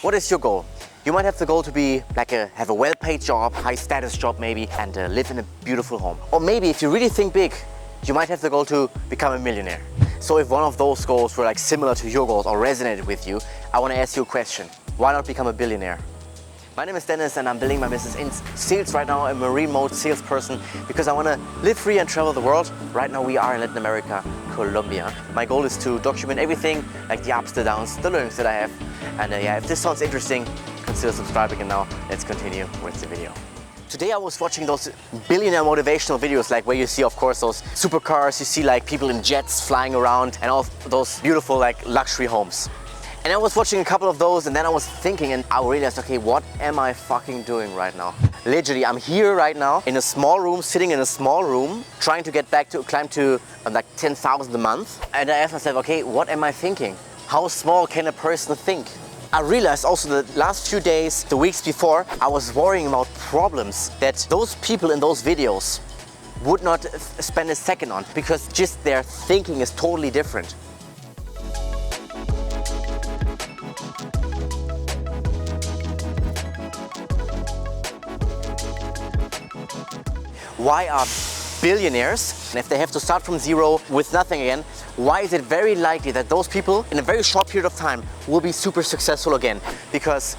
What is your goal? You might have the goal to be have a well-paid job, high-status job maybe, and live in a beautiful home. Or maybe if you really think big, you might have the goal to become a millionaire. So if one of those goals were similar to your goals or resonated with you, I want to ask you a question. Why not become a billionaire? My name is Dennis and I'm building my business in sales right now. I'm a remote salesperson because I want to live free and travel the world. Right now we are in Latin America, Colombia. My goal is to document everything, like the ups, the downs, the learnings that I have. And if this sounds interesting, consider subscribing, and now let's continue with the video. Today I was watching those billionaire motivational videos, like where you see of course those supercars, you see like people in jets flying around and all those beautiful luxury homes. And I was watching a couple of those and then I was thinking and I realized, okay, what am I fucking doing right now? Literally, I'm here right now in a small room, sitting in a small room, trying to climb to 10,000 a month. And I asked myself, okay, what am I thinking? How small can a person think? I realized also the last few days, the weeks before, I was worrying about problems that those people in those videos would not spend a second on because just their thinking is totally different. Why are billionaires, and if they have to start from zero with nothing again, why is it very likely that those people in a very short period of time will be super successful again? Because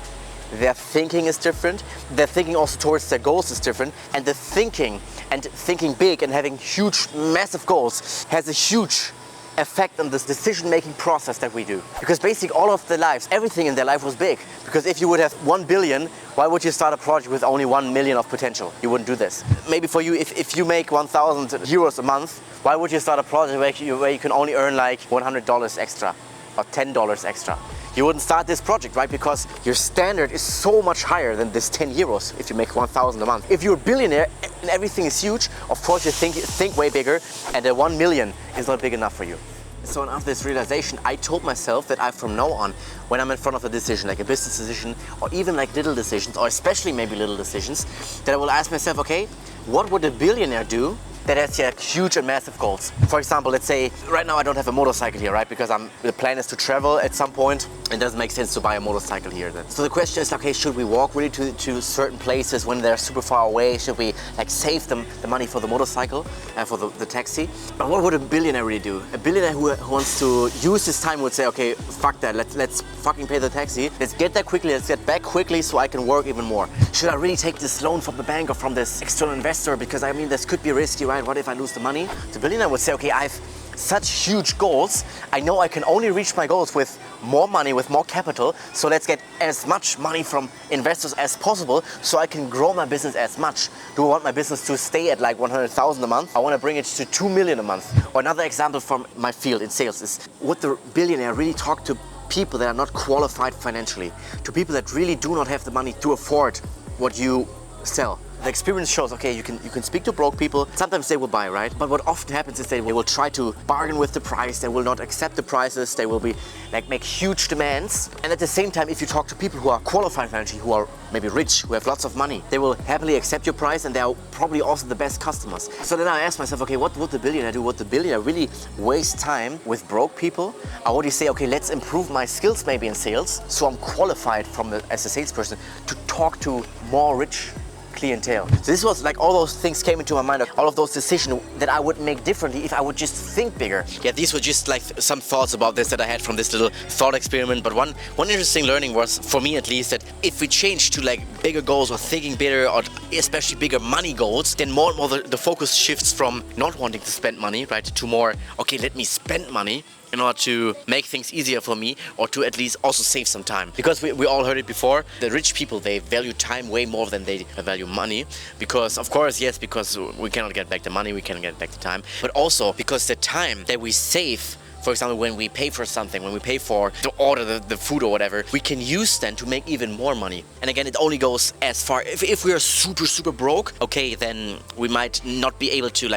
their thinking is different, their thinking also towards their goals is different, and the thinking and thinking big and having huge, massive goals has a huge effect on this decision-making process that we do. Because basically all of their lives, everything in their life was big. Because if you would have 1 billion, why would you start a project with only 1 million of potential? You wouldn't do this. Maybe for you, if you make 1,000 euros a month, why would you start a project where you can only earn like $100 extra or $10 extra? You wouldn't start this project, right? Because your standard is so much higher than this 10 euros if you make 1,000 a month. If you're a billionaire and everything is huge, of course you think way bigger, and the 1 million is not big enough for you. So after this realization, I told myself that from now on, when I'm in front of a decision, like a business decision, or even like little decisions, or especially maybe little decisions, that I will ask myself, okay, what would a billionaire do that has huge and massive goals? For example, let's say right now I don't have a motorcycle here, right? Because the plan is to travel at some point. It doesn't make sense to buy a motorcycle here then. So the question is, okay, should we walk really to certain places when they're super far away? Should we save the money for the motorcycle and for the taxi? But what would a billionaire really do? A billionaire who wants to use his time would say, okay, fuck that, let's fucking pay the taxi. Let's get there quickly, let's get back quickly so I can work even more. Should I really take this loan from the bank or from this external investor? Because I mean, this could be risky, right? What if I lose the money? The billionaire would say, okay, I have such huge goals. I know I can only reach my goals with more money, with more capital. So let's get as much money from investors as possible so I can grow my business as much. Do I want my business to stay at like 100,000 a month? I want to bring it to 2 million a month. Or another example from my field in sales is, would the billionaire really talk to people that are not qualified financially, to people that really do not have the money to afford what you sell? The experience shows, okay, you can speak to broke people. Sometimes they will buy, right? But what often happens is they will try to bargain with the price. They will not accept the prices. They will be make huge demands. And at the same time, if you talk to people who are qualified financially, who are maybe rich, who have lots of money, they will happily accept your price, and they are probably also the best customers. So then I ask myself, okay, what would the billionaire do? Would the billionaire really waste time with broke people? Or would he say, okay, let's improve my skills maybe in sales, so I'm qualified as a salesperson to talk to more rich clientele? So this was all those things came into my mind, all of those decisions that I would make differently if I would just think bigger. Yeah, these were just some thoughts about this that I had from this little thought experiment. But one interesting learning was, for me at least, that if we change to bigger goals or thinking bigger, or especially bigger money goals, then more and more the focus shifts from not wanting to spend money, right, to more, okay, let me spend money in order to make things easier for me, or to at least also save some time. Because we all heard it before, the rich people, they value time way more than they value money. Because of course, yes, because we cannot get back the money, we cannot get back the time, but also because the time that we save, for example, when we pay for something, when we pay for to order the food or whatever, we can use then to make even more money. And again, it only goes as far, if we are super broke, okay, then we might not be able to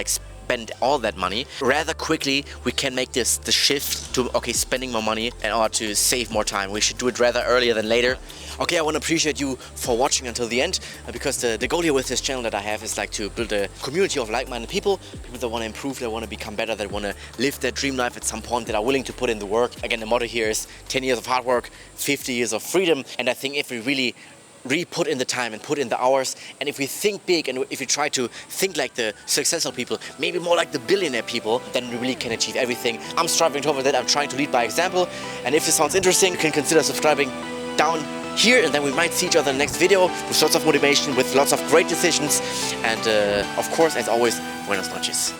spend all that money. Rather quickly, we can make the shift to, okay, spending more money in order to save more time. We should do it rather earlier than later. Okay, I want to appreciate you for watching until the end, because the goal here with this channel that I have is like to build a community of like-minded people that want to improve, that want to become better, that want to live their dream life at some point, that are willing to put in the work. Again, the motto here is 10 years of hard work, 50 years of freedom. And I think if we really put in the time and put in the hours, and if we think big and if we try to think like the successful people, maybe more like the billionaire people, then we really can achieve everything. I'm striving toward that. I'm trying to lead by example. And if this sounds interesting, you can consider subscribing down here, and then we might see each other in the next video with lots of motivation, with lots of great decisions, and of course, as always, buenas noches.